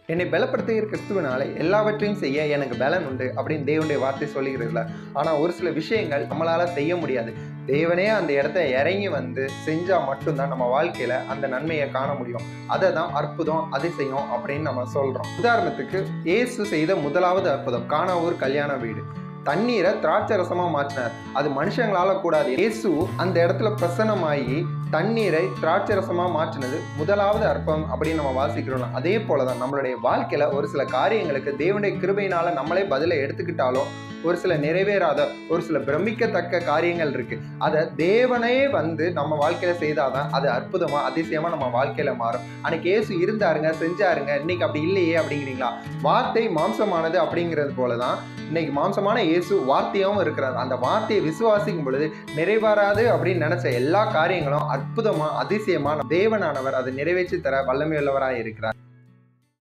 என்னை பலப்படுத்துகிற கிறிஸ்துவனால எல்லாவற்றையும் செய்ய எனக்கு பலன் உண்டு அப்படின்னு தேவனுடைய வார்த்தை சொல்லுகிறதுல. ஆனால் ஒரு சில விஷயங்கள் நம்மளால் செய்ய முடியாது. தேவனே அந்த இடத்த இறங்கி வந்து செஞ்சால் மட்டும்தான் நம்ம வாழ்க்கையில் அந்த நன்மையை காண முடியும். அதை தான் அற்புதம், அதிசயம் அப்படின்னு நம்ம சொல்கிறோம். உதாரணத்துக்கு இயேசு செய்த முதலாவது அற்புதம் கானா ஊர் கல்யாண வீடு. தண்ணீரை திராட்சை ரசமா மாற்றினார். அது மனுஷங்களால கூடாது. இயேசு அந்த இடத்துல பிரசன்னமாகி தண்ணீரை திராட்சை ரசமா மாற்றினது முதலாவது அற்புதம் அப்படின்னு நம்ம வாசிக்கிறோம். அதே போலதான் நம்மளுடைய வாழ்க்கையில ஒரு சில காரியங்களுக்கு தேவனுடைய கிருபையினால நம்மளே பதிலை எடுத்துக்கிட்டாலும் ஒரு சில நிறைவேறாத, ஒரு சில பிரமிக்கத்தக்க காரியங்கள் இருக்கு. அதை தேவனே வந்து நம்ம வாழ்க்கையில செய்தாதான் அது அற்புதமா, அதிசயமா நம்ம வாழ்க்கையில மாறும். அன்னைக்கு இயேசு இருந்தாருங்க, செஞ்சாருங்க, இன்னைக்கு அப்படி இல்லையே அப்படிங்கிறீங்களா? வார்த்தை மாம்சமானது அப்படிங்கிறது போலதான் இன்னைக்கு மாம்சமான இயேசு வார்த்தையாகவும் இருக்கிறார். அந்த வார்த்தையை விசுவாசிக்கும் பொழுது நிறைவேறாது அப்படின்னு நினைச்ச எல்லா காரியங்களும் அற்புதமா, அதிசயமா தேவனானவர் அதை நிறைவேற்றி தர வல்லமையுள்ளவராய் இருக்கிறார்.